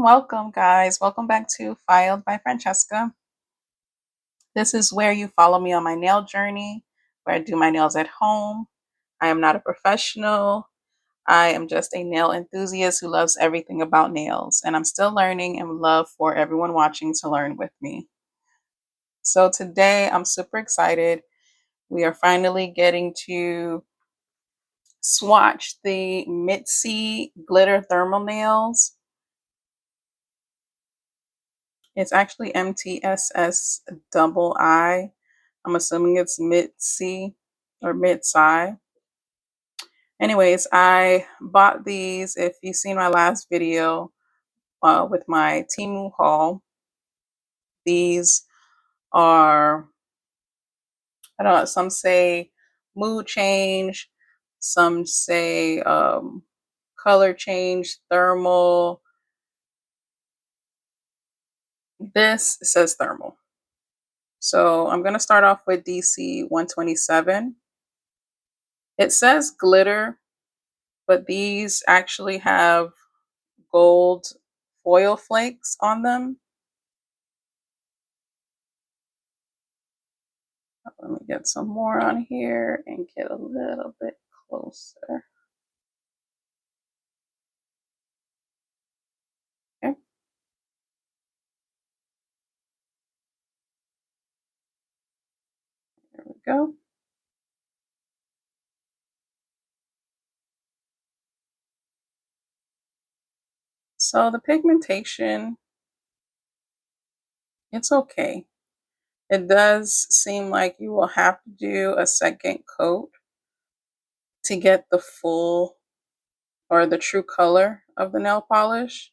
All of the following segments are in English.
Welcome, guys. Welcome back to Filed by Francesca. This is where you follow me on my nail journey, where I do my nails at home. I am not a professional. I am just a nail enthusiast who loves everything about nails, and I'm still learning and would love for everyone watching to learn with me. So today I'm super excited. We are finally getting to swatch the MTSSI glitter thermal nails. It's actually MTSSI. I'm assuming it's MTSSI or MTSSI. Anyways, I bought these. If you've seen my last video with my Temu haul, these are, I don't know, some say mood change, some say color change, thermal. This says thermal. So I'm going to start off with DC 127. It says glitter, but these actually have gold foil flakes on them. Let me get some more on here and get a little bit closer. Okay. There we go. So the pigmentation, it's okay. It does seem like you will have to do a second coat to get the full or the true color of the nail polish.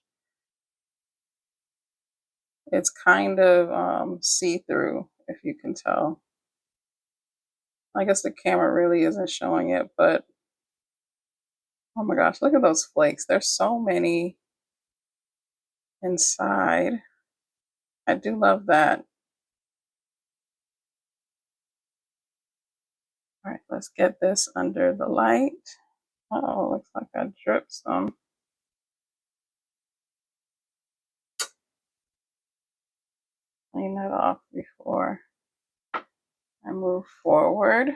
It's kind of see-through, if you can tell. I guess the camera really isn't showing it, but oh my gosh, look at those flakes. There's so many inside. I do love that. All right, let's get this under the light. Oh, looks like I dripped some. Clean that off before I move forward.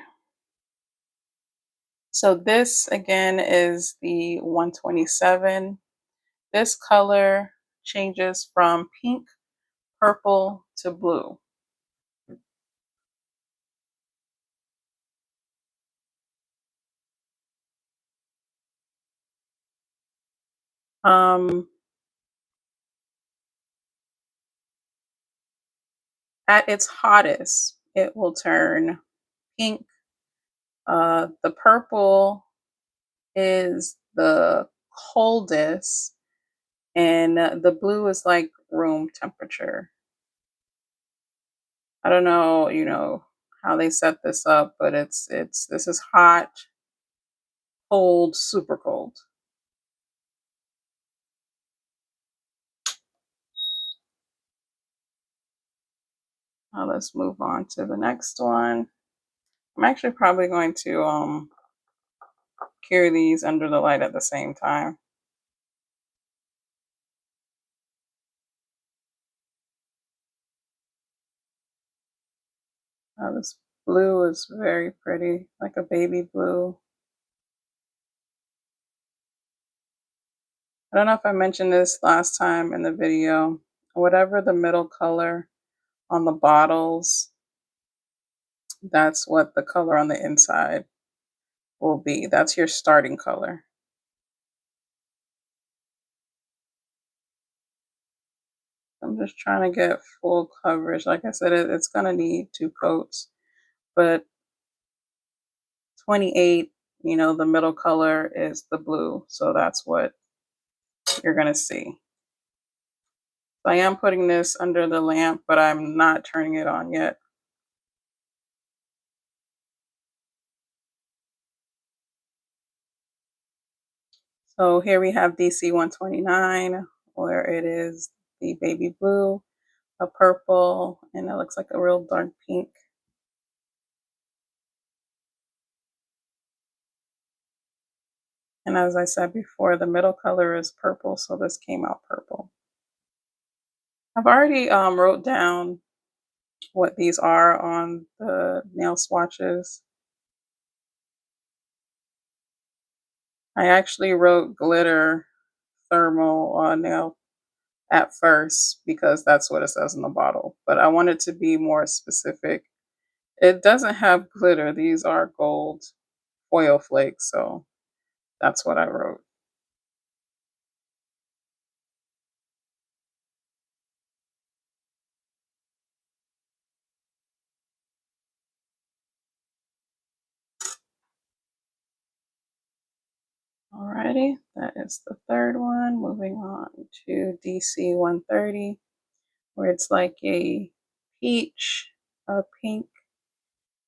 So this again is the 127. This color changes from pink, purple to blue. At its hottest, it will turn pink. The purple is the coldest, and the blue is like room temperature. I don't know, how they set this up, but this is hot, cold, super cold. Now let's move on to the next one. I'm actually probably going to cure these under the light at the same time. This blue is very pretty, like a baby blue. I don't know if I mentioned this last time in the video. Whatever the middle color on the bottles, that's what the color on the inside will be. That's your starting color. I'm just trying to get full coverage. Like I said, it's going to need 2 coats, but 28, the middle color is the blue. So that's what you're going to see. So I am putting this under the lamp, but I'm not turning it on yet. So here we have DC 129, where it is the baby blue, a purple, and it looks like a real dark pink. And as I said before, the middle color is purple, so this came out purple. I've already wrote down what these are on the nail swatches. I actually wrote glitter thermal nail at first because that's what it says in the bottle, but I wanted to be more specific. It doesn't have glitter. These are gold foil flakes, so that's what I wrote. Alrighty, that is the third one. Moving on to DC 130, where it's like a peach, a pink,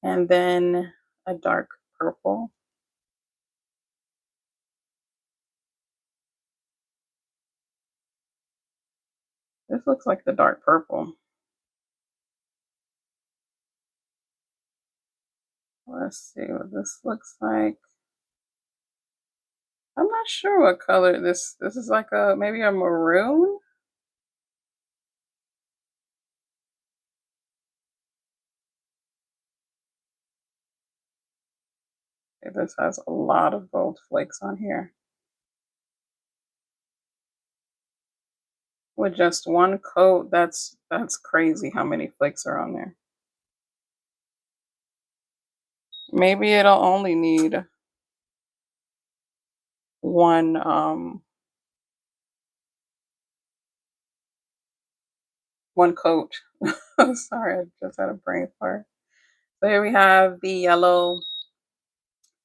and then a dark purple. This looks like the dark purple. Let's see what this looks like. I'm not sure what color this is, like a maybe a maroon. Okay, this has a lot of gold flakes on here. With just one coat, that's crazy how many flakes are on there. Maybe it'll only need one one coat. Sorry, I just had a brain fart. So here we have the yellow,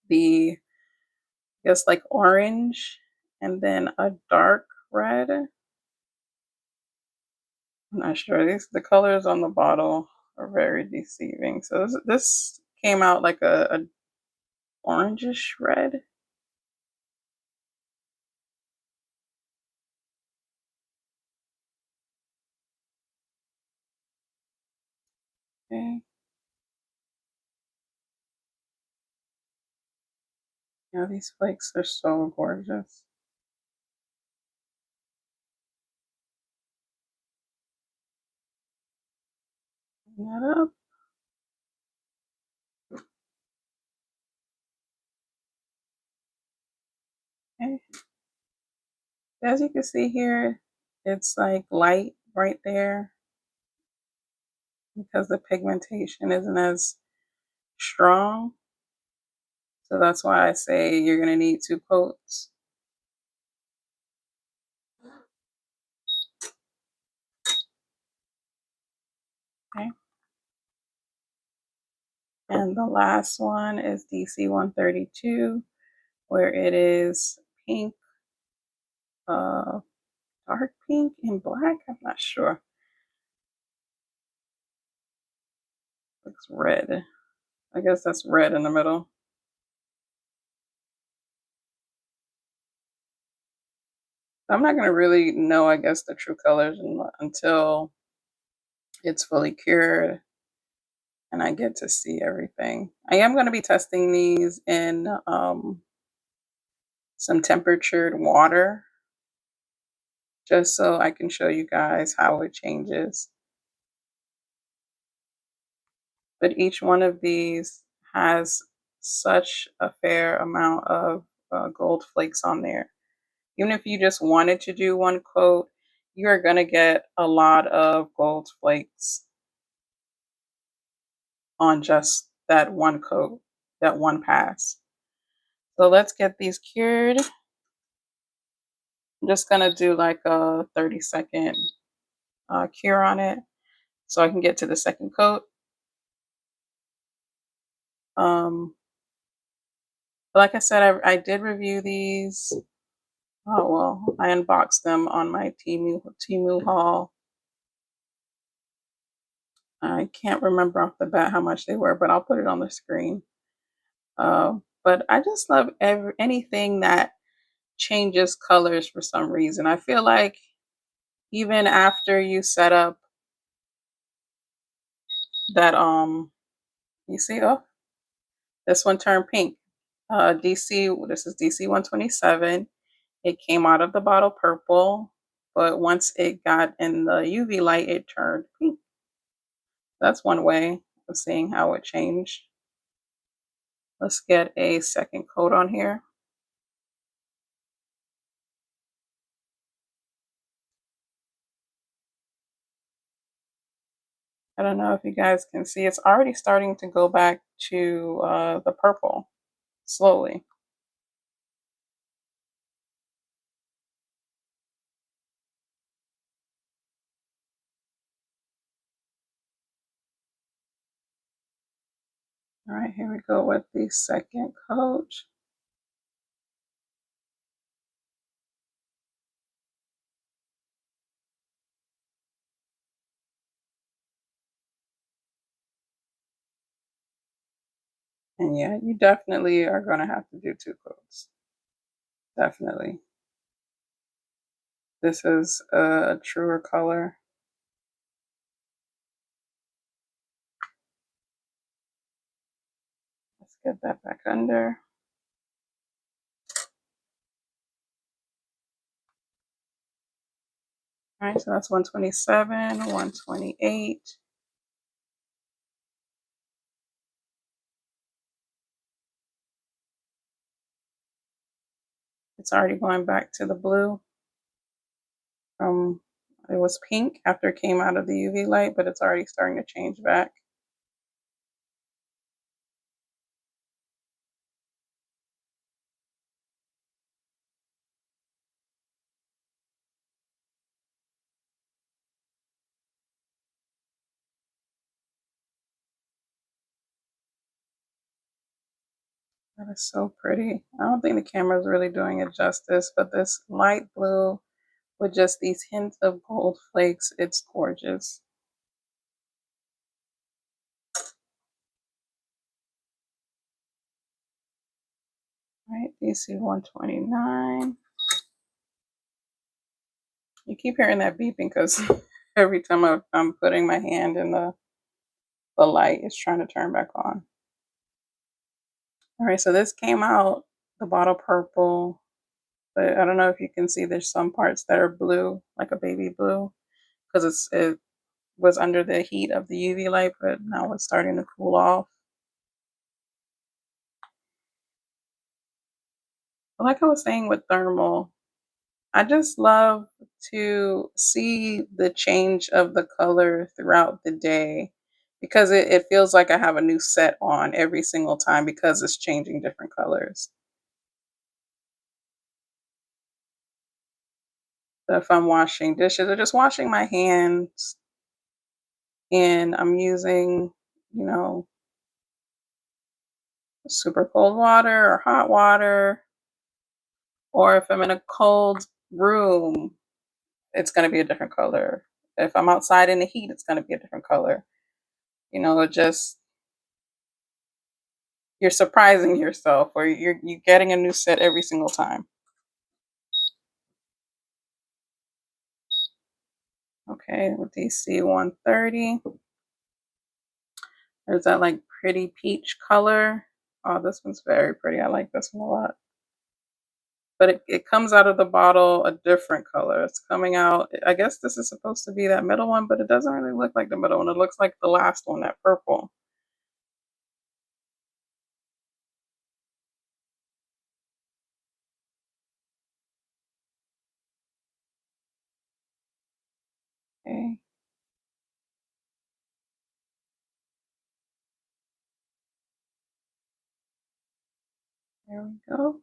the I guess like orange, and then a dark red. I'm not sure. These the colors on the bottle are very deceiving. So this came out like a orangish red. Okay. Yeah, these flakes are so gorgeous. Bring that up. Okay. As you can see here, it's like light right there because the pigmentation isn't as strong. So that's why I say you're gonna need two coats. Okay. And the last one is DC 132, where it is pink, uh, dark pink and black. I'm not sure. Looks red. I guess that's red in the middle. I'm not gonna really know, I guess, the true colors until it's fully cured and I get to see everything. I am gonna be testing these in some temperatured water just so I can show you guys how it changes. But each one of these has such a fair amount of gold flakes on there. Even if you just wanted to do one coat, you're going to get a lot of gold flakes on just that one coat, that one pass. So let's get these cured. I'm just going to do like a 30-second cure on it so I can get to the second coat. Um, like I said, I did review these. Oh well, I unboxed them on my Temu haul. I can't remember off the bat how much they were, but I'll put it on the screen. But I just love anything that changes colors for some reason. I feel like even after you set up that you see, oh, this one turned pink. DC, this is DC 127. It came out of the bottle purple, but once it got in the UV light, it turned pink. That's one way of seeing how it changed. Let's get a second coat on here. I don't know if you guys can see, it's already starting to go back to the purple slowly. All right, here we go with the second coat. And yeah, you definitely are going to have to do two coats. Definitely. This is a truer color. Let's get that back under. All right, so that's 127, 128. It's already going back to the blue. It was pink after it came out of the UV light, but it's already starting to change back. That is so pretty. I don't think the camera is really doing it justice, but this light blue with just these hints of gold flakes, it's gorgeous. All right, DC 129. You keep hearing that beeping because every time I'm putting my hand in the light, it's trying to turn back on. All right, so this came out the bottle purple, but I don't know if you can see there's some parts that are blue, like a baby blue, because it was under the heat of the UV light, but now it's starting to cool off. Like I was saying with thermal, I just love to see the change of the color throughout the day because it feels like I have a new set on every single time because it's changing different colors. So if I'm washing dishes or just washing my hands and I'm using, you know, super cold water or hot water, or if I'm in a cold room, it's going to be a different color. If I'm outside in the heat, it's going to be a different color. You know, it just you're surprising yourself or you're getting a new set every single time. Okay, with DC 130. There's that like pretty peach color. Oh, this one's very pretty. I like this one a lot. But it comes out of the bottle a different color. It's coming out, I guess this is supposed to be that middle one, but it doesn't really look like the middle one. It looks like the last one, that purple. Okay, there we go.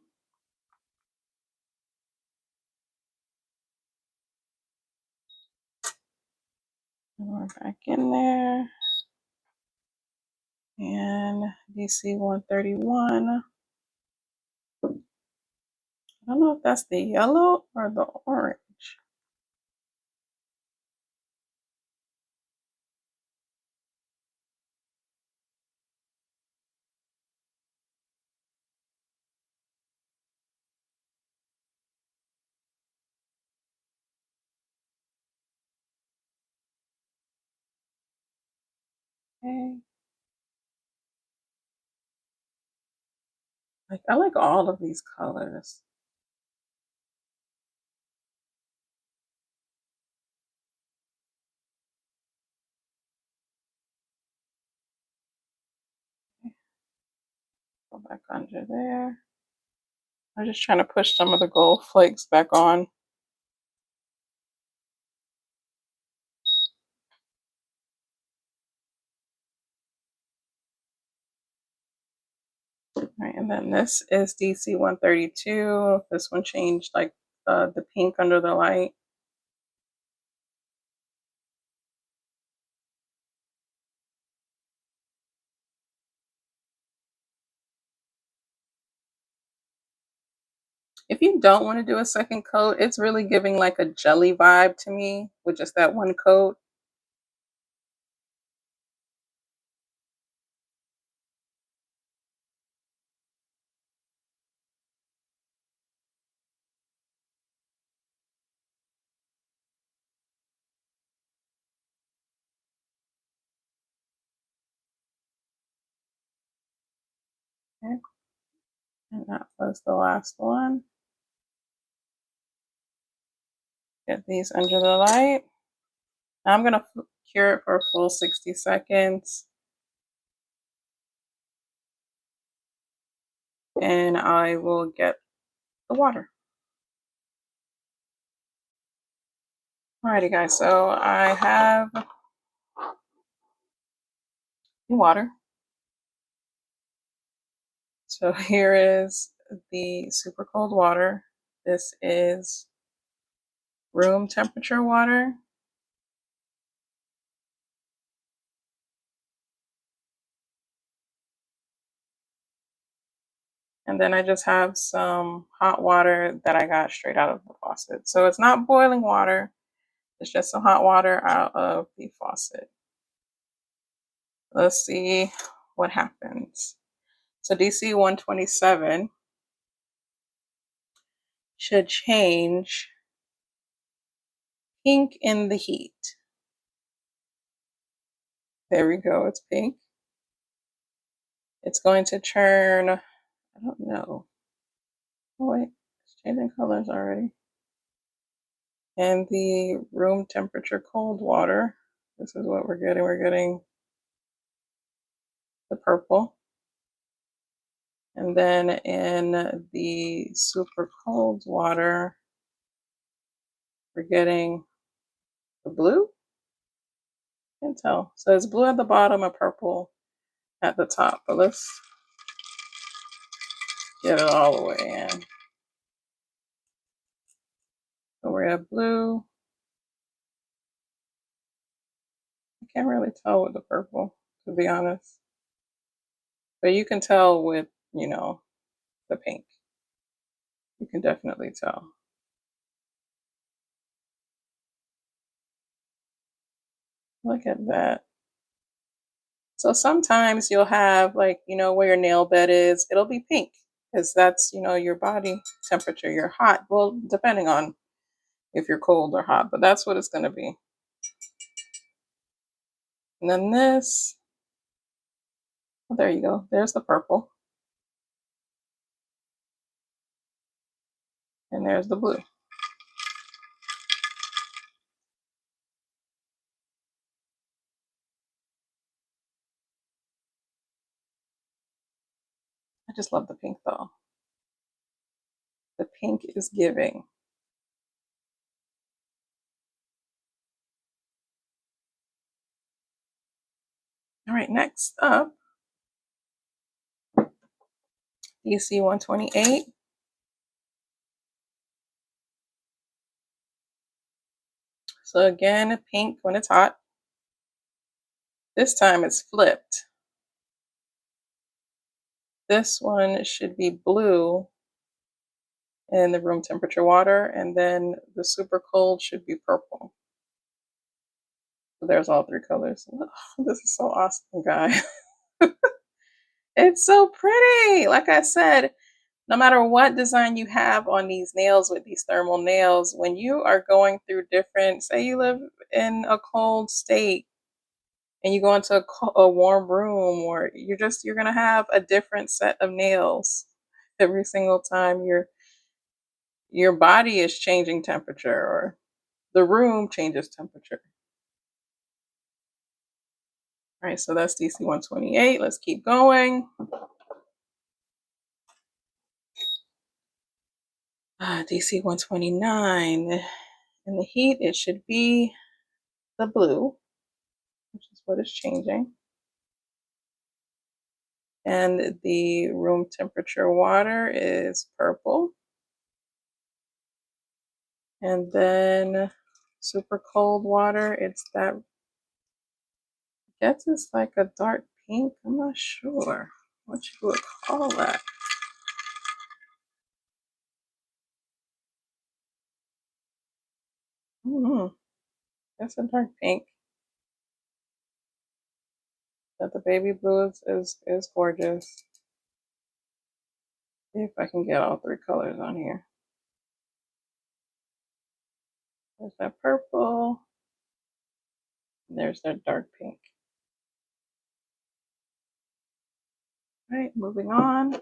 And we're back in there. And DC 131. I don't know if that's the yellow or the orange. Okay. Like I like all of these colors. Go back under there. I'm just trying to push some of the gold flakes back on. All right, and then this is DC 132. This one changed like the pink under the light. If you don't want to do a second coat, it's really giving like a jelly vibe to me with just that one coat. Okay, and that was the last one. Get these under the light. Now I'm gonna cure it for a full 60 seconds. And I will get the water. Alrighty guys, so I have the water. So here is the super cold water. This is room temperature water. And then I just have some hot water that I got straight out of the faucet. So it's not boiling water, it's just some hot water out of the faucet. Let's see what happens. So DC 127 should change pink in the heat. There we go, it's pink. It's going to turn, I don't know. Oh wait, it's changing colors already. And the room temperature cold water, this is what we're getting. We're getting the purple. And then in the super cold water, we're getting the blue. Can't tell. So it's blue at the bottom and purple at the top. But let's get it all the way in. So we have blue. I can't really tell with the purple, to be honest. But you can tell with, the pink. You can definitely tell. Look at that. So sometimes you'll have like, where your nail bed is, it'll be pink because that's, your body temperature. You're hot. Well, depending on if you're cold or hot, but that's what it's going to be. And then this, oh, there you go. There's the purple. And there's the blue. I just love the pink though. The pink is giving. All right, next up, DC 128. So again, pink when it's hot. This time it's flipped. This one should be blue in the room temperature water, and then the super cold should be purple. So there's all three colors. Oh, this is so awesome, guys. It's so pretty. Like I said, no matter what design you have on these nails with these thermal nails, when you are going through different, say you live in a cold state and you go into a warm room, or you're gonna have a different set of nails every single time your body is changing temperature, or the room changes temperature. All right, so that's DC 128. Let's keep going. DC 129. In the heat, it should be the blue, which is what is changing. And the room temperature water is purple. And then super cold water, it's that, I guess it's like a dark pink. I'm not sure what you would call that. That's a dark pink. But the baby blue is gorgeous. See if I can get all three colors on here. There's that purple. There's that dark pink. All right, moving on.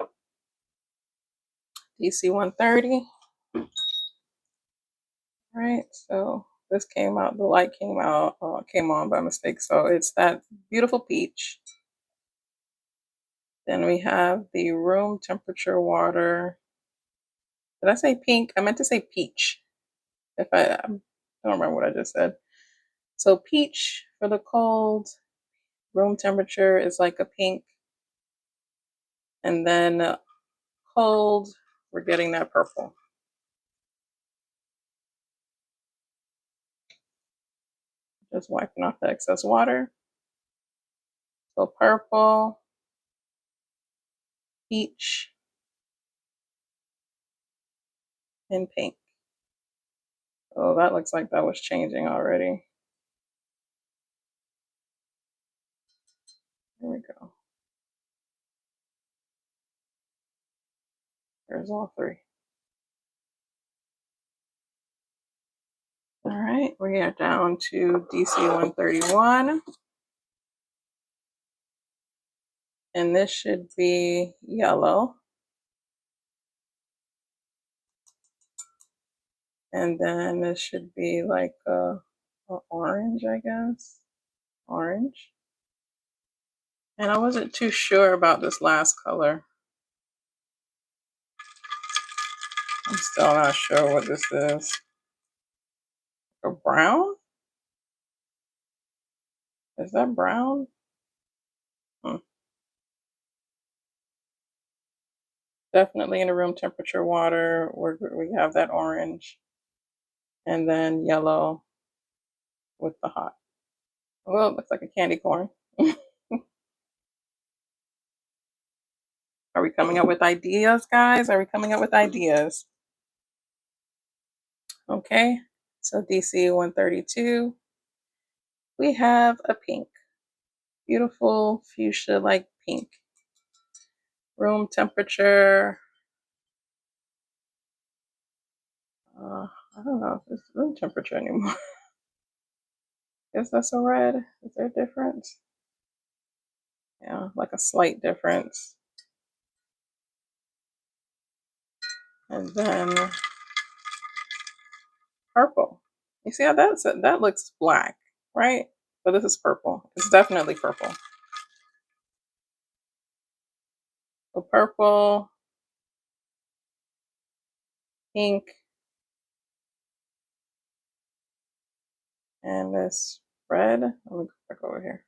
DC 130. All right, so this came out, the light came out, came on by mistake. So it's that beautiful peach. Then we have the room temperature water. Did I say pink? I meant to say peach. I don't remember what I just said. So peach for the cold, room temperature is like a pink. And then cold, we're getting that purple. Just wiping off the excess water. So purple, peach, and pink. Oh, that looks like that was changing already. Here we go. There's all three. All right, we are down to DC 131. And this should be yellow. And then this should be like a orange, I guess. Orange. And I wasn't too sure about this last color. I'm still not sure what this is. A brown? Is that brown? Definitely in the room temperature water. We have that orange. And then yellow with the hot. Well, it looks like a candy corn. Are we coming up with ideas, guys? Are we coming up with ideas? Okay, so DC 132, we have a pink. Beautiful fuchsia like pink. Room temperature. I don't know if it's room temperature anymore. Is that a red? Is there a difference? Yeah, like a slight difference. And then purple. You see how that looks black, right? But this is purple. It's definitely purple. So purple, pink, and this red. Let me go back over here.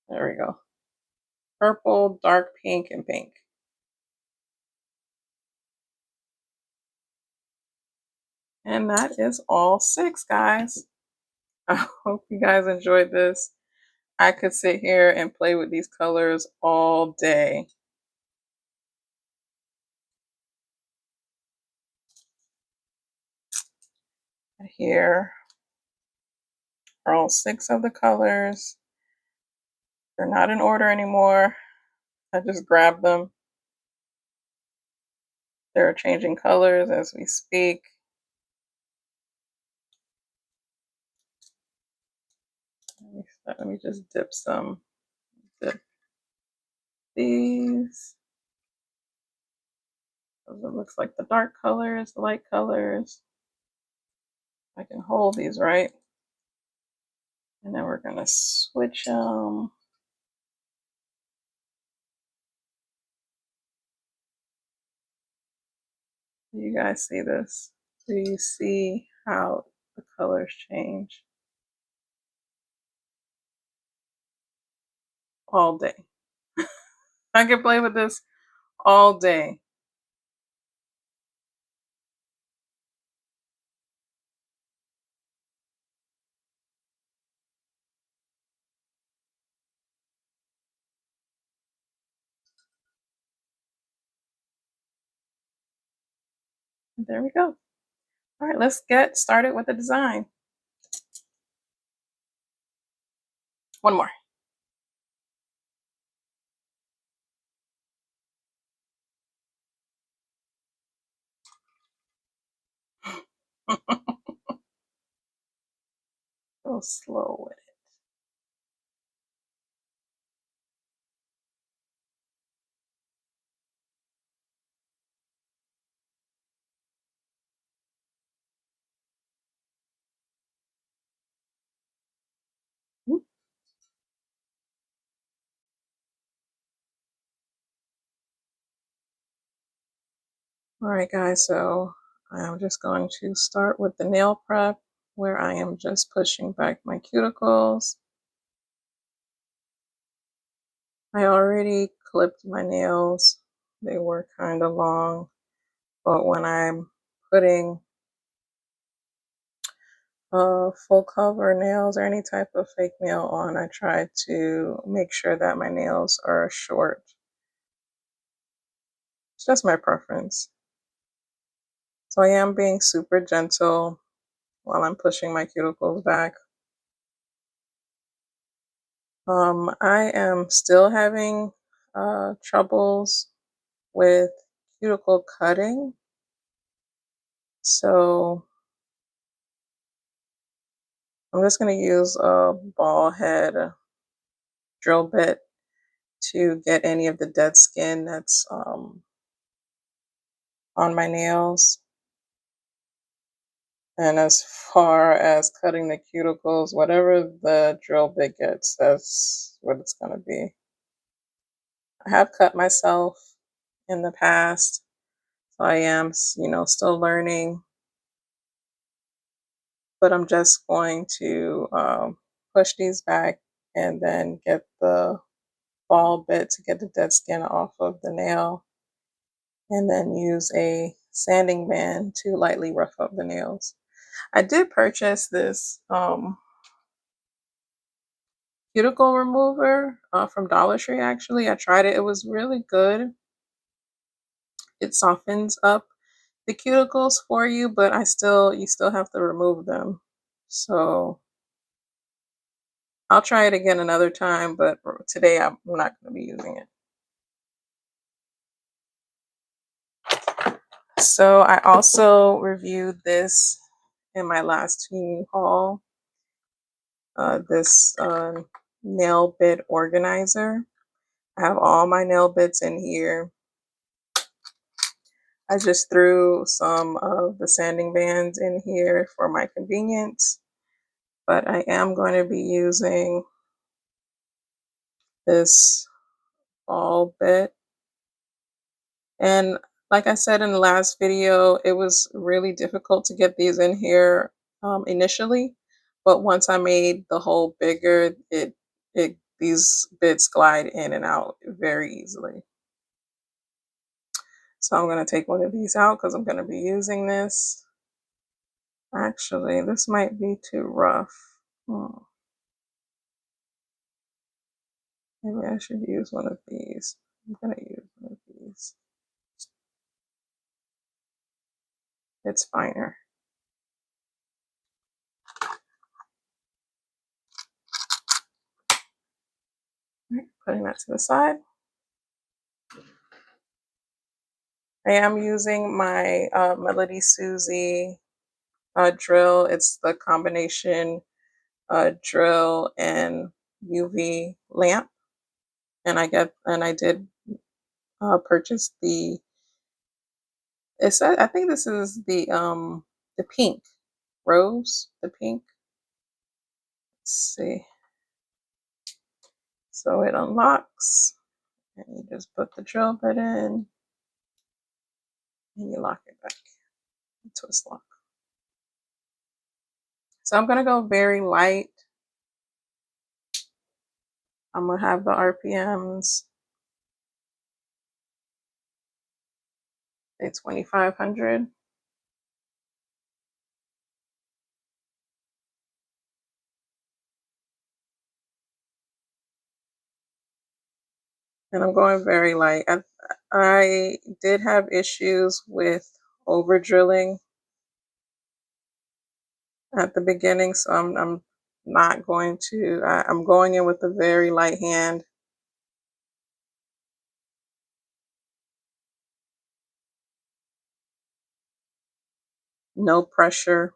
There we go. Purple, dark pink, and pink. And that is all 6, guys. I hope you guys enjoyed this. I could sit here and play with these colors all day. Here are all 6 of the colors. They're not in order anymore. I just grabbed them. They're changing colors as we speak. Let me Let me just dip these. It looks like the dark colors, the light colors. I can hold these right. And then we're gonna switch them. Do you guys see this? Do you see how the colors change all day? I can play with this all day. There we go. All right, let's get started with the design. One more. Go slow with it. All right, guys, so I'm just going to start with the nail prep where I am just pushing back my cuticles. I already clipped my nails. They were kind of long, but when I'm putting full cover nails or any type of fake nail on, I try to make sure that my nails are short. It's just my preference. So I am being super gentle while I'm pushing my cuticles back. I am still having troubles with cuticle cutting. So I'm just going to use a ball head drill bit to get any of the dead skin that's on my nails. And as far as cutting the cuticles, whatever the drill bit gets, that's what it's going to be. I have cut myself in the past, so I am, still learning. But I'm just going to push these back and then get the ball bit to get the dead skin off of the nail, and then use a sanding band to lightly rough up the nails. I did purchase this cuticle remover from Dollar Tree. Actually, I tried it. It was really good. It softens up the cuticles for you, but you still have to remove them. So I'll try it again another time, but today I'm not going to be using it. So I also reviewed this in my last Temu haul. This nail bit organizer. I have all my nail bits in here. I just threw some of the sanding bands in here for my convenience, but I am going to be using this ball bit. And like I said in the last video, it was really difficult to get these in here initially, but once I made the hole bigger, these bits glide in and out very easily. So I'm going to take one of these out because I'm going to be using this. Actually, this might be too rough. Maybe I should use one of these. I'm going to use one of these. It's finer. Right, putting that to the side. I am using my Melody Susie drill. It's the combination drill and UV lamp, and I did purchase the. I think this is the pink rose, the pink. Let's see. So it unlocks, and you just put the drill bit in, and you lock it back. Twist lock. So I'm gonna go very light. I'm gonna have the RPMs say 2,500. And I'm going very light. I did have issues with over drilling at the beginning, so I'm not going to. I'm going in with a very light hand. No pressure.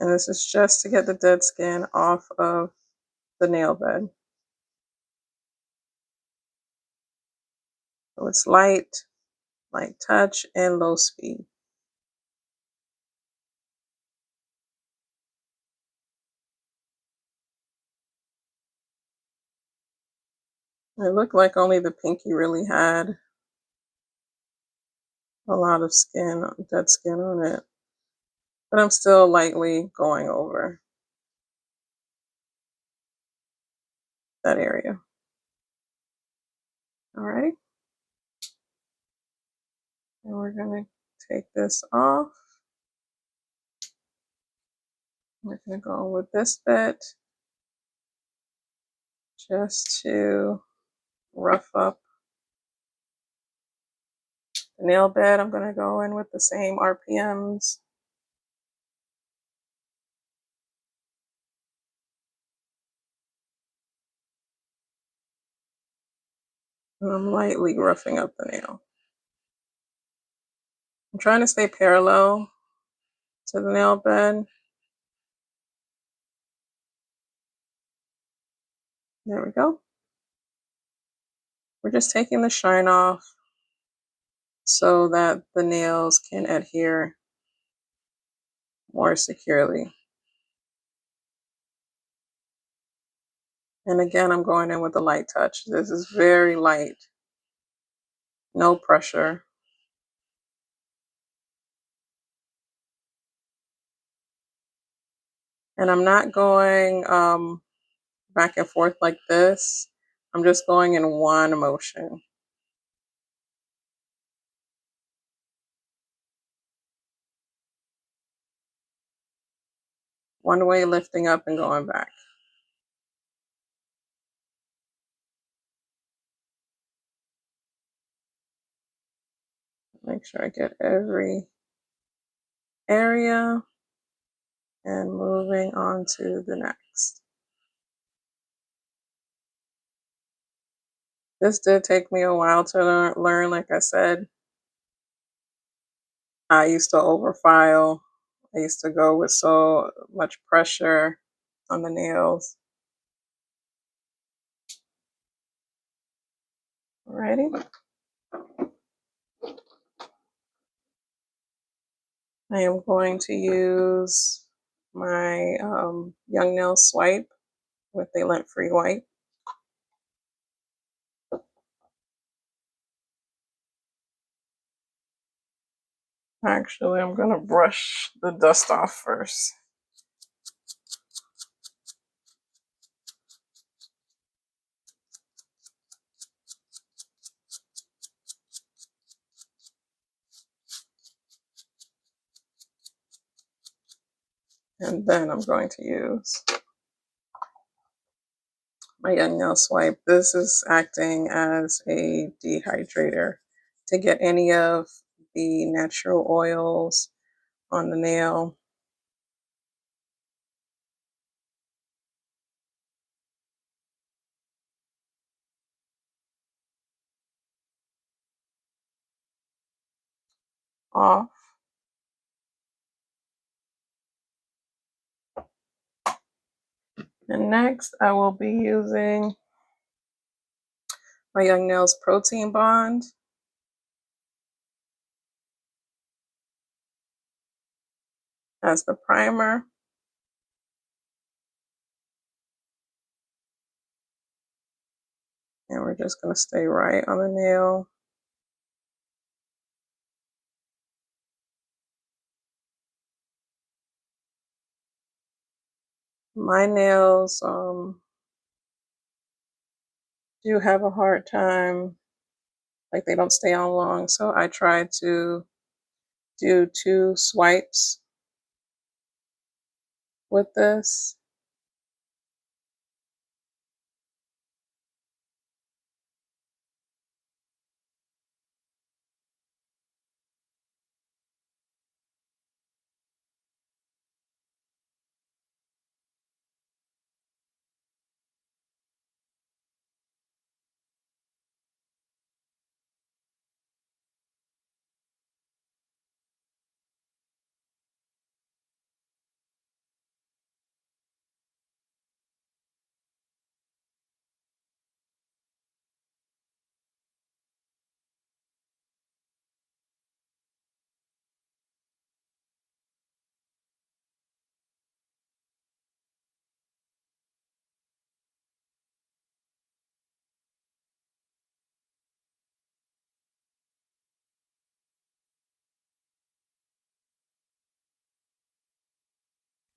And this is just to get the dead skin off of the nail bed. So it's light touch, and low speed. It looked like only the pinky really had a lot of skin, dead skin on it. But I'm still lightly going over that area. All right. And we're going to take this off. We're going to go with this bit just to rough up the nail bed. I'm going to go in with the same RPMs. And I'm lightly roughing up the nail. I'm trying to stay parallel to the nail bed. There we go. We're just taking the shine off so that the nails can adhere more securely. And again, I'm going in with a light touch. This is very light, no pressure. And I'm not going back and forth like this. I'm just going in one motion. One way, lifting up and going back. Make sure I get every area, and moving on to the next. This did take me a while to learn. Like I said, I used to overfile. I used to go with so much pressure on the nails. Alrighty. I am going to use my Young Nail Swipe with a lint-free wipe. Actually, I'm going to brush the dust off first. And then I'm going to use my Young Nail Swipe. This is acting as a dehydrator to get any of the natural oils on the nail. off. And next, I will be using my Young Nails Protein Bond. As the primer. And we're just going to stay right on the nail. My nails do have a hard time, like they don't stay on long, so I try to do 2 swipes with this.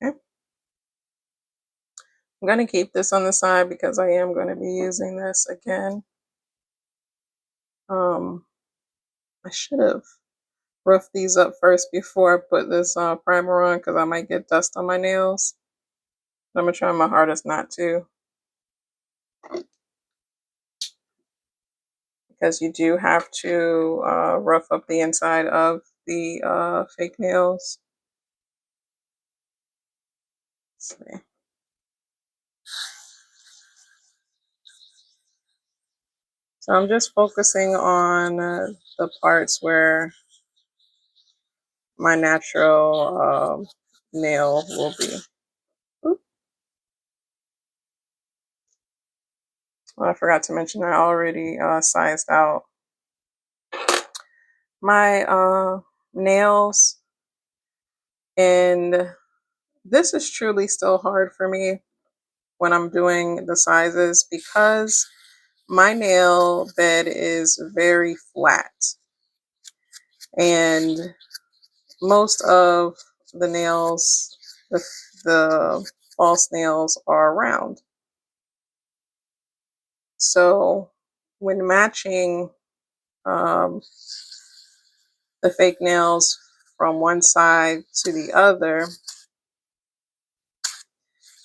Okay. I'm going to keep this on the side because I am going to be using this again. I should have roughed these up first before I put this primer on because I might get dust on my nails. I'm going to try my hardest not to, because you do have to rough up the inside of the fake nails. Let's see. So I'm just focusing on the parts where my natural nail will be. Oop. Oh, I forgot to mention I already sized out my nails, and this is truly still hard for me when I'm doing the sizes because my nail bed is very flat, and most of the nails, the false nails, are round. So when matching um, the fake nails from one side to the other,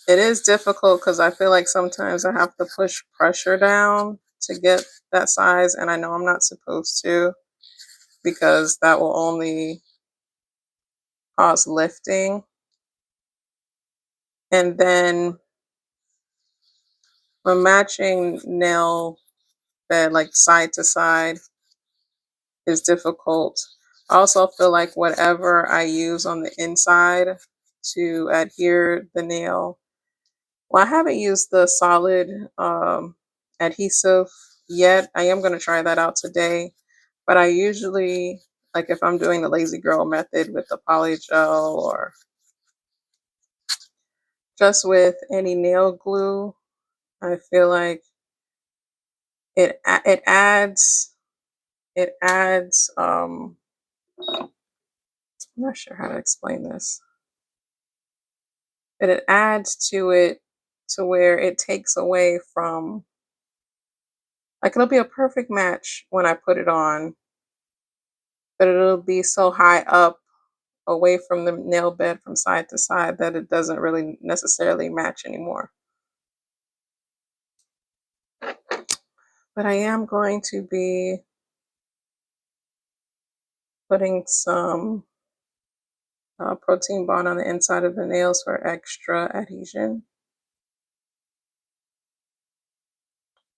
it is difficult because I feel like sometimes I have to push pressure down to get that size, and I know I'm not supposed to because that will only cause lifting. And then when matching nail bed like side to side is difficult. I also feel like whatever I use on the inside to adhere the nail, well, I haven't used the solid adhesive yet. I am going to try that out today, but I usually, like if I'm doing the lazy girl method with the poly gel or just with any nail glue, I feel like it adds I'm not sure how to explain this, but it adds to it to where it takes away from, like it'll be a perfect match when I put it on, but it'll be so high up away from the nail bed from side to side that it doesn't really necessarily match anymore. But I am going to be putting some protein bond on the inside of the nails for extra adhesion.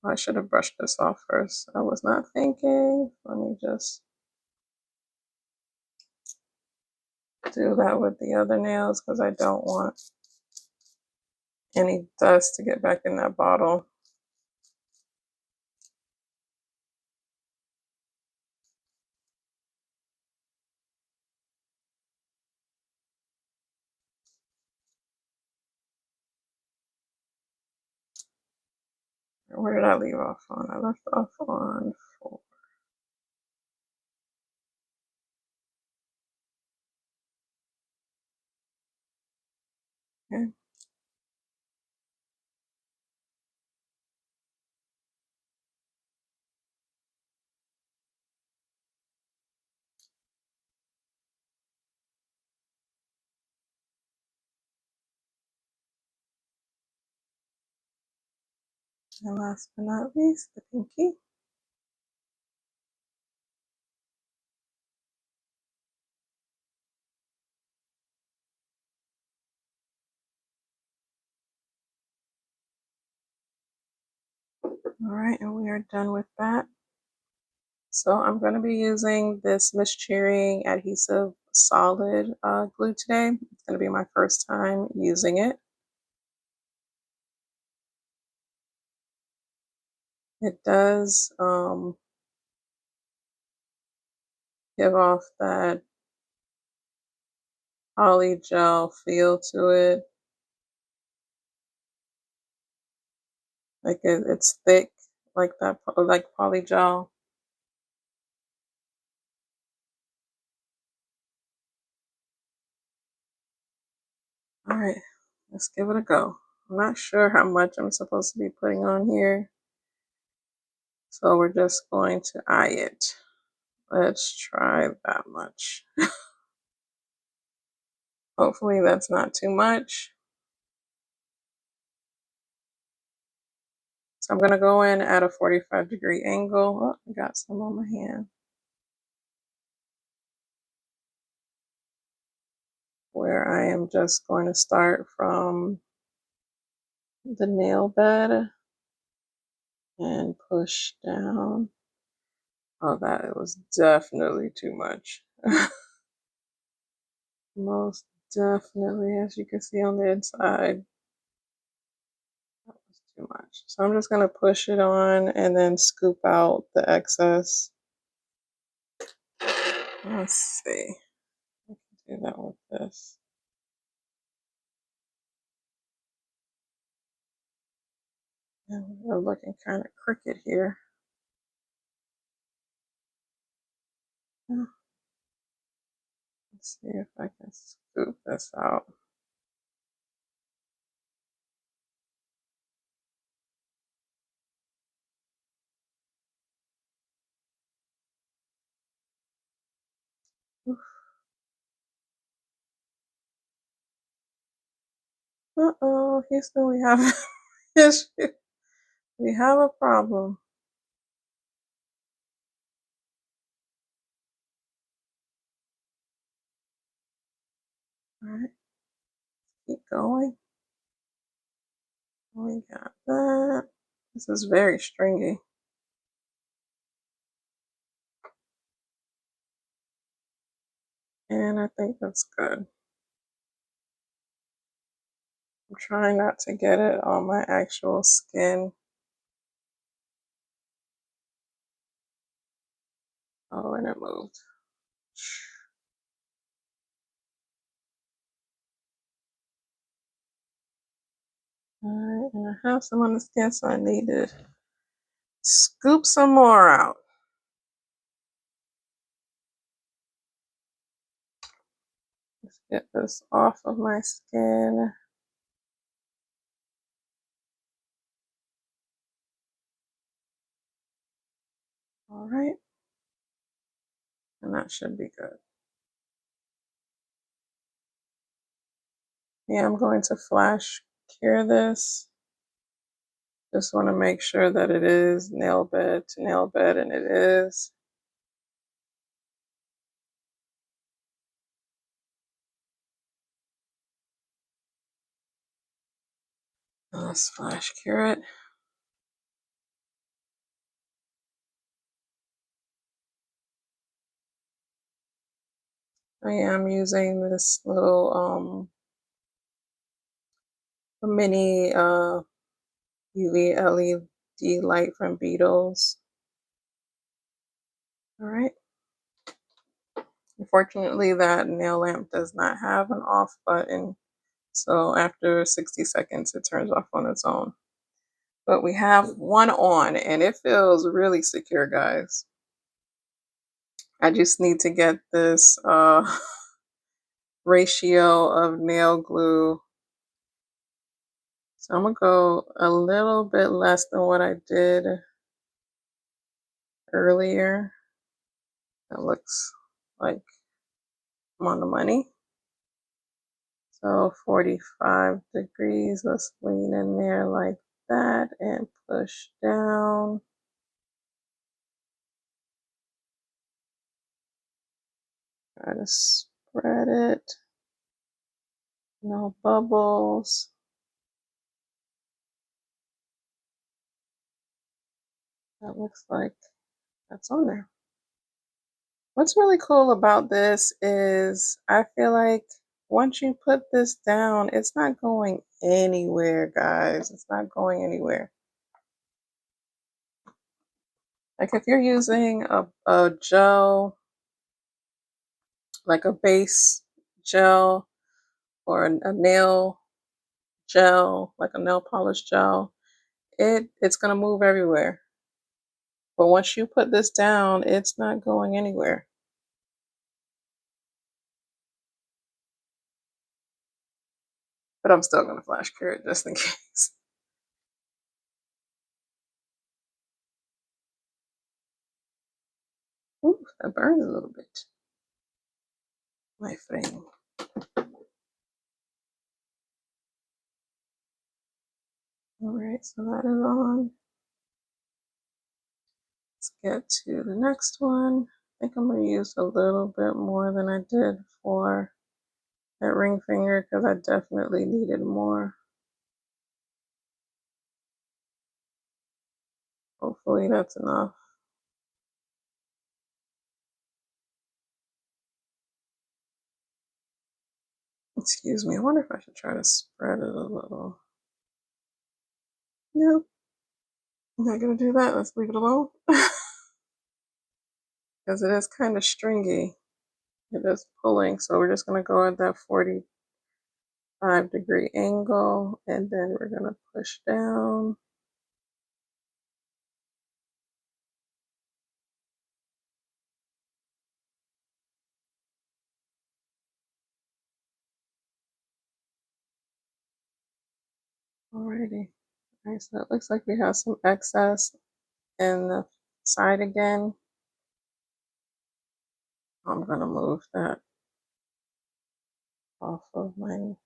I should have brushed this off first. I was not thinking. Let me just do that with the other nails because I don't want any dust to get back in that bottle. Where did I leave off on? I left off on 4. Okay. And last but not least, the pinky. All right, and we are done with that. So I'm going to be using this Miss Cheering adhesive solid glue today. It's going to be my first time using it. It does give off that poly gel feel to it. Like it's thick, like that, like poly gel. All right, let's give it a go. I'm not sure how much I'm supposed to be putting on here, so we're just going to eye it. Let's try that much. Hopefully that's not too much. So I'm going to go in at a 45-degree angle. Oh, I got some on my hand. Where I am just going to start from the nail bed and push down. Oh, that was definitely too much. Most definitely, as you can see on the inside, that was too much. So I'm just going to push it on and then scoop out the excess. Let's see. I can do that with this. And we're looking kind of crooked here. Let's see if I can scoop this out. Uh-oh, Houston, we have an issue. We have a problem. All right, keep going. We got that. This is very stringy. And I think that's good. I'm trying not to get it on my actual skin. Oh, and it moved. All right, and I have some on the skin, so I need to scoop some more out. Let's get this off of my skin. All right, and that should be good. Yeah, I'm going to flash cure this. Just want to make sure that it is nail bed to nail bed, and it is. Let's flash cure it. I am using this little mini UV LED light from Beatles. All right. Unfortunately, that nail lamp does not have an off button. So after 60 seconds, it turns off on its own. But we have one on and it feels really secure, guys. I just need to get this ratio of nail glue. So I'm gonna go a little bit less than what I did earlier. That looks like I'm on the money. So 45 degrees, let's lean in there like that and push down. Try to spread it. No bubbles. That looks like that's on there. What's really cool about this is I feel like once you put this down, it's not going anywhere, guys. It's not going anywhere. Like if you're using a gel, like a base gel or a nail gel, like a nail polish gel, it's gonna move everywhere. But once you put this down, it's not going anywhere. But I'm still gonna flash cure it just in case. Ooh, that burns a little bit. My frame. All right, so that is on. Let's get to the next one. I think I'm gonna use a little bit more than I did for that ring finger because I definitely needed more. Hopefully that's enough. Excuse me, I wonder if I should try to spread it a little. Nope, I'm not gonna do that. Let's leave it alone. Because it is kind of stringy. It is pulling, so we're just gonna go at that 45-degree angle and then we're gonna push down. Alrighty. Alright, so it looks like we have some excess in the side again. I'm gonna move that off of my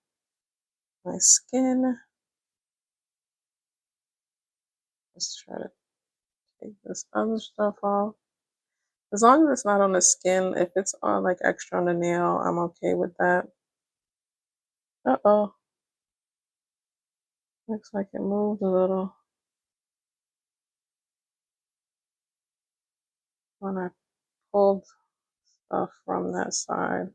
skin. Let's try to take this other stuff off. As long as it's not on the skin, if it's on like extra on the nail, I'm okay with that. Uh-oh. Looks like it moved a little when I pulled stuff from that side.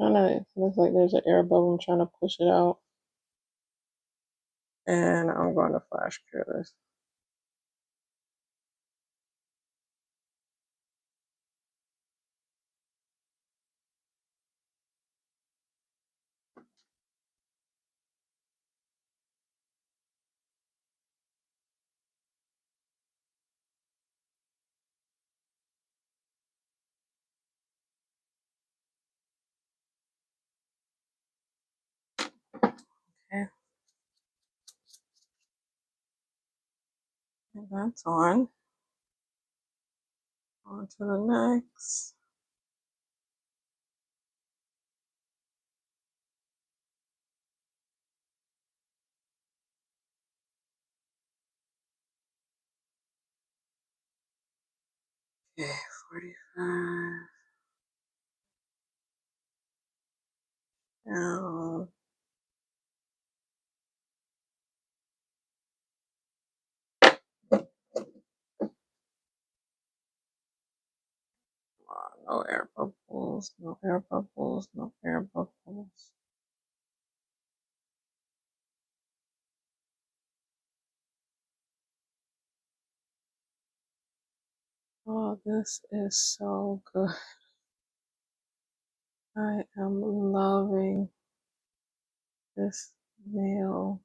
I know it looks like there's an air bubble. I'm trying to push it out. And I'm going to flash cure this. Okay. And that's on. On to the next. Okay, 45. Down. No air bubbles, no air bubbles, no air bubbles. Oh, this is so good. I am loving this nail,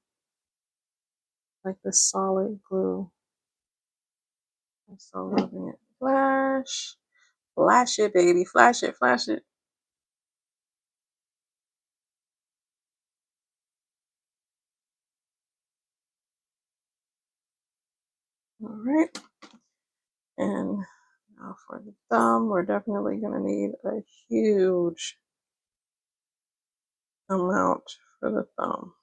like the solid glue. I'm so loving it. Flash. Flash it, baby. Flash it, flash it. All right. And now for the thumb, we're definitely going to need a huge amount for the thumb.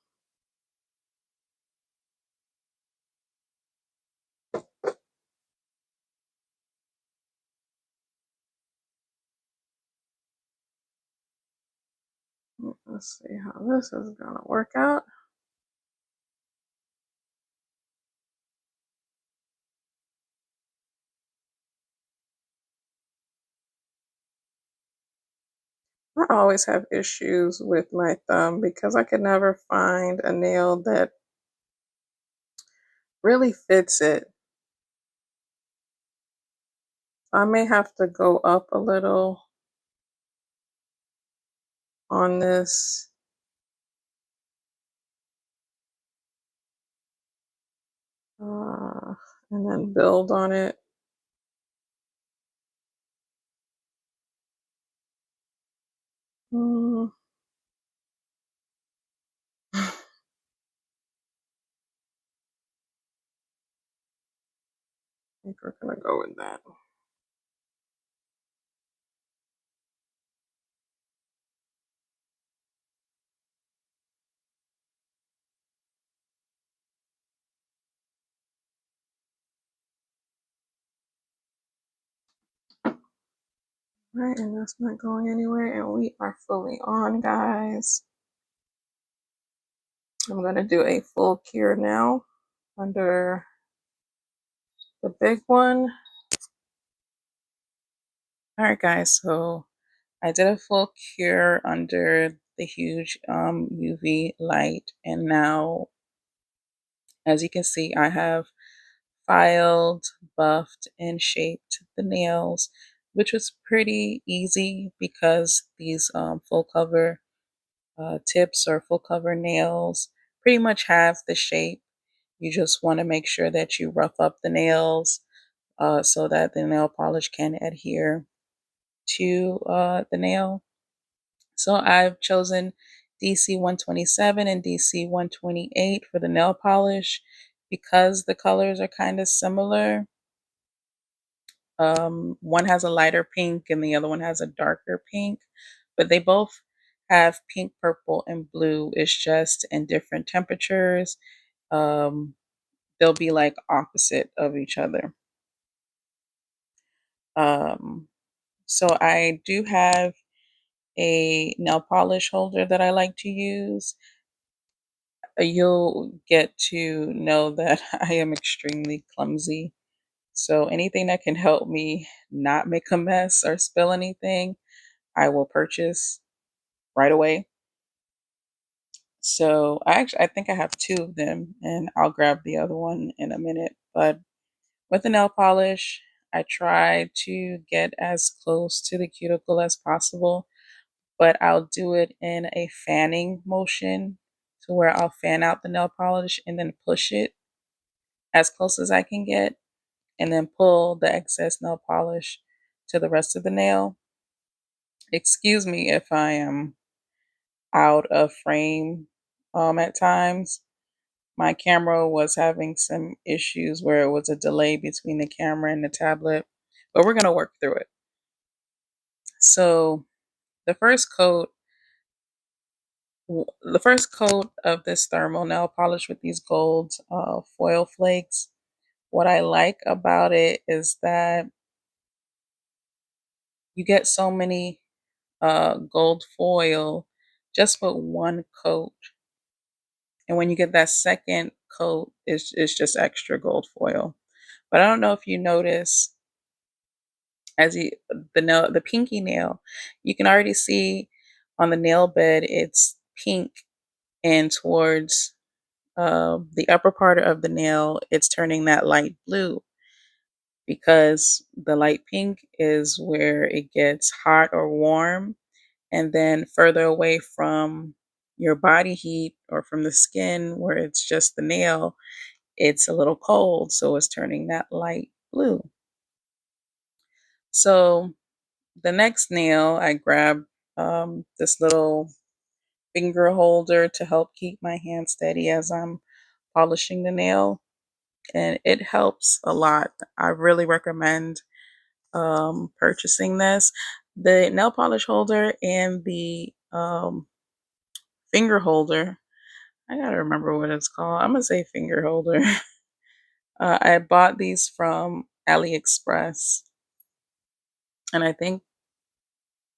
Let's see how this is going to work out. I always have issues with my thumb because I could never find a nail that really fits it. I may have to go up a little on this. Uh, and then build on it. Mm. I think we're gonna go with that. Right, and that's not going anywhere, and we are fully on, guys. I'm gonna do a full cure now under the big one. All right, guys, so I did a full cure under the huge UV light, and now, as you can see, I have filed, buffed, and shaped the nails, which was pretty easy because these full cover tips or full cover nails pretty much have the shape. You just want to make sure that you rough up the nails so that the nail polish can adhere to the nail. So I've chosen DC 127 and DC 128 for the nail polish because the colors are kind of similar. One has a lighter pink and the other one has a darker pink, but they both have pink, purple, and blue. It's just in different temperatures. Um, they'll be like opposite of each other. Um, so I do have a nail polish holder that I like to use. You'll get to know that I am extremely clumsy. So anything that can help me not make a mess or spill anything, I will purchase right away. So I think I have two of them and I'll grab the other one in a minute. But with the nail polish, I try to get as close to the cuticle as possible, but I'll do it in a fanning motion to where I'll fan out the nail polish and then push it as close as I can get and then pull the excess nail polish to the rest of the nail. Excuse me if I am out of frame at times. My camera was having some issues where it was a delay between the camera and the tablet, but we're going to work through it. So the first coat, the first coat of this thermal nail polish with these gold foil flakes, what I like about it is that you get so many gold foil just with one coat. And when you get that second coat, it's just extra gold foil. But I don't know if you notice, As you the pinky nail, you can already see on the nail bed it's pink, and towards the upper part of the nail, it's turning that light blue because the light pink is where it gets hot or warm, and then further away from your body heat or from the skin where it's just the nail, it's a little cold, so it's turning that light blue. So the next nail, I grabbed this little finger holder to help keep my hand steady as I'm polishing the nail, and it helps a lot. I really recommend purchasing this. The nail polish holder and the finger holder. I gotta remember what it's called. I'm gonna say finger holder. I bought these from AliExpress, and I think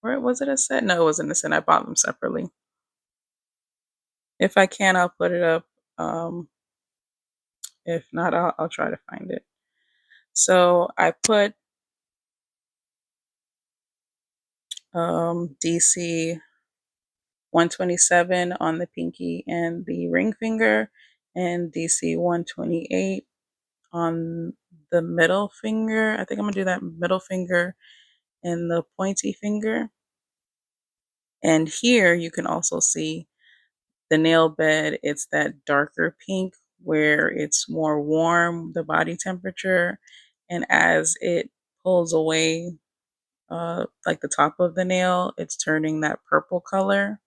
where was it a set? No, it wasn't a set. I bought them separately. If I can, I'll put it up. If not, I'll try to find it. So I put DC 127 on the pinky and the ring finger, and DC 128 on the middle finger. I think I'm gonna do that middle finger and the pointy finger. And here you can also see the nail bed. It's that darker pink where it's more warm, the body temperature. And as it pulls away, like the top of the nail, it's turning that purple color.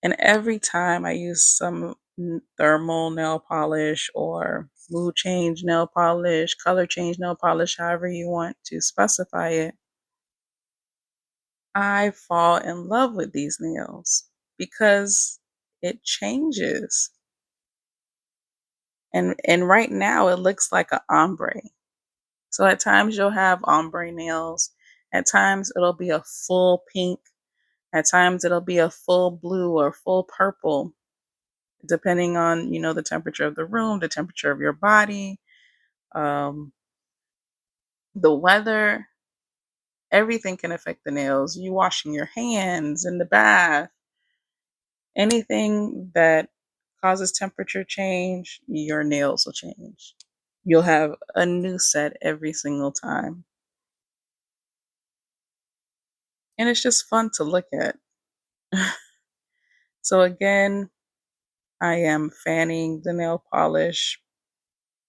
And every time I use some thermal nail polish or mood change nail polish, color change nail polish, however you want to specify it, I fall in love with these nails because it changes. And right now it looks like an ombre. So at times you'll have ombre nails. At times it'll be a full pink. At times it'll be a full blue or full purple, depending on, the temperature of the room, the temperature of your body, um, the weather. Everything can affect the nails. You washing your hands in the bath, anything that causes temperature change, your nails will change. You'll have a new set every single time. And it's just fun to look at. So again, I am fanning the nail polish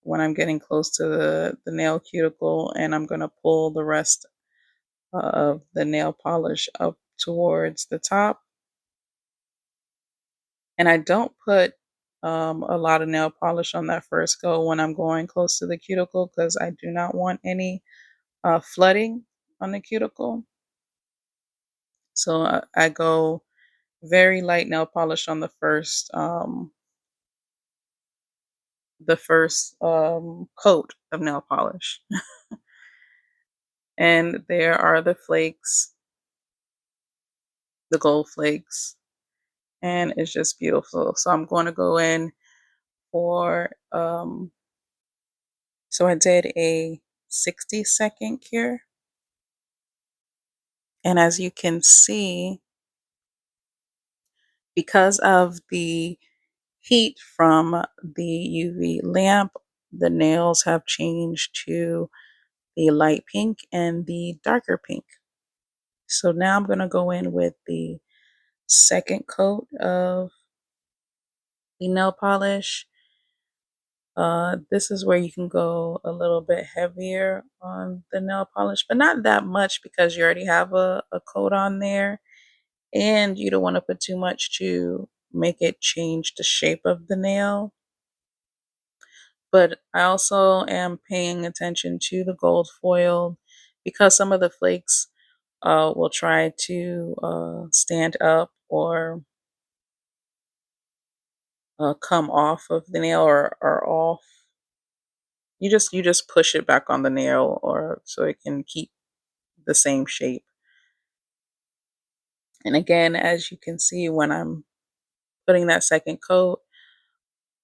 when I'm getting close to the nail cuticle, and I'm going to pull the rest of the nail polish up towards the top. And I don't put a lot of nail polish on that first go when I'm going close to the cuticle because I do not want any flooding on the cuticle. So I go very light nail polish on the first coat of nail polish. And there are the flakes, the gold flakes, and it's just beautiful. So I'm going to go in for so I did a 60-second cure. And as you can see, because of the heat from the UV lamp, the nails have changed to the light pink and the darker pink. So now I'm going to go in with the second coat of the nail polish. This is where you can go a little bit heavier on the nail polish, but not that much because you already have a coat on there, and you don't want to put too much to make it change the shape of the nail. But I also am paying attention to the gold foil because some of the flakes will try to stand up or come off of the nail or off. You just push it back on the nail or so it can keep the same shape. And again, as you can see, when I'm putting that second coat,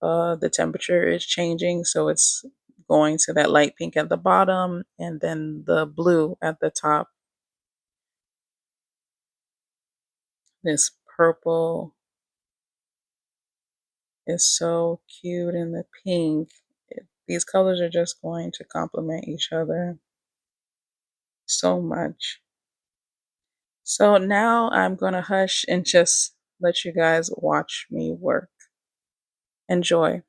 the temperature is changing, so it's going to that light pink at the bottom and then the blue at the top. This purple is so cute, and the pink. These colors are just going to complement each other so much. So now I'm going to hush and just let you guys watch me work. Enjoy.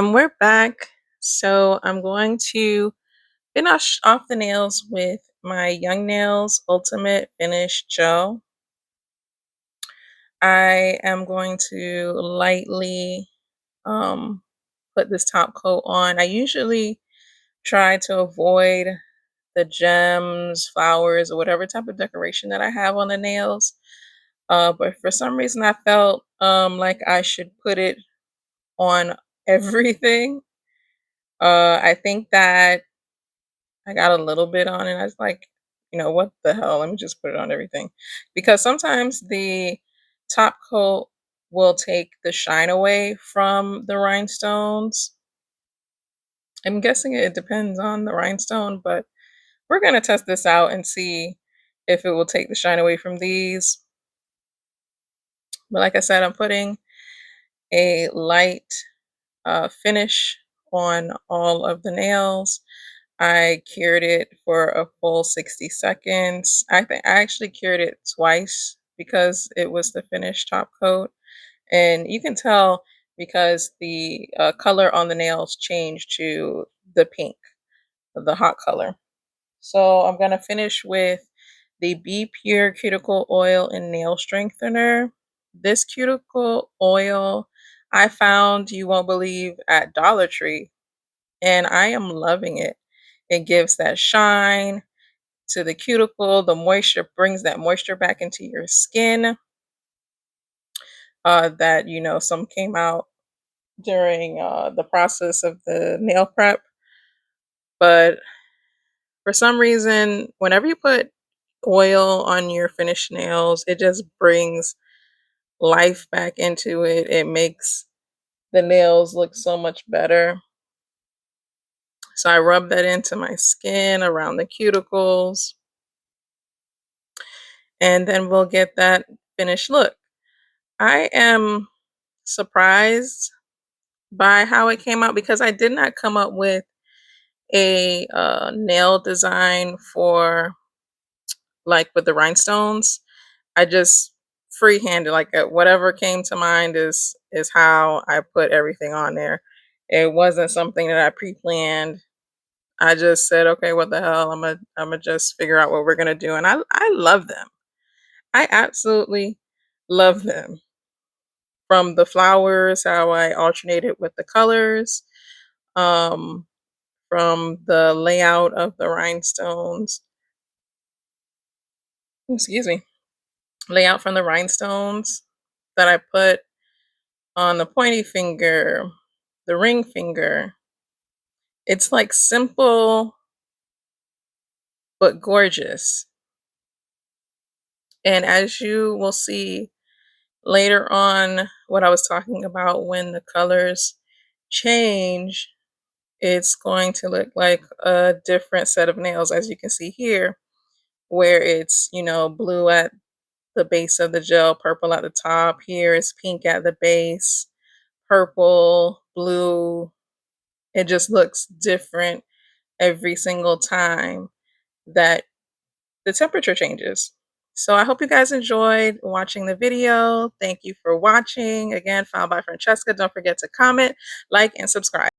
And we're back. So I'm going to finish off the nails with my Young Nails Ultimate Finish Gel. I am going to lightly um, put this top coat on. I usually try to avoid the gems, flowers, or whatever type of decoration that I have on the nails. But for some reason, I felt like I should put it on everything. I think that I got a little bit on it. I was like, what the hell? Let me just put it on everything. Because sometimes the top coat will take the shine away from the rhinestones. I'm guessing it depends on the rhinestone, but we're going to test this out and see if it will take the shine away from these. But like I said, I'm putting a light finish on all of the nails. I cured it for a full 60 seconds. I think I actually cured it twice because it was the finished top coat. And you can tell because the color on the nails changed to the pink, the hot color. So I'm going to finish with the Be Pure Cuticle Oil and Nail Strengthener. This cuticle oil I found, you won't believe, at Dollar Tree, and I am loving it. It gives that shine to the cuticle. The moisture brings that moisture back into your skin. That some came out during the process of the nail prep, but for some reason, whenever you put oil on your finished nails, it just brings life back into it. It makes the nails look so much better. So I rub that into my skin around the cuticles, and then we'll get that finished look. I am surprised by how it came out because I did not come up with a nail design for like with the rhinestones. I just freehanded, like whatever came to mind is how I put everything on there. It wasn't something that I pre-planned. I just said, okay, what the hell? I'm gonna just figure out what we're gonna do, and I love them. I absolutely love them. From the flowers, how I alternated with the colors, um, from the layout of the rhinestones. Excuse me, layout from the rhinestones that I put on the pointy finger, the ring finger. It's like simple but gorgeous. And as you will see later on, what I was talking about, when the colors change, it's going to look like a different set of nails, as you can see here, where it's, blue at the base of the gel, purple at the top. Here it's pink at the base, purple, blue. It just looks different every single time that the temperature changes. So I hope you guys enjoyed watching the video. Thank you for watching. Again, Found by Francesca. Don't forget to comment, like, and subscribe.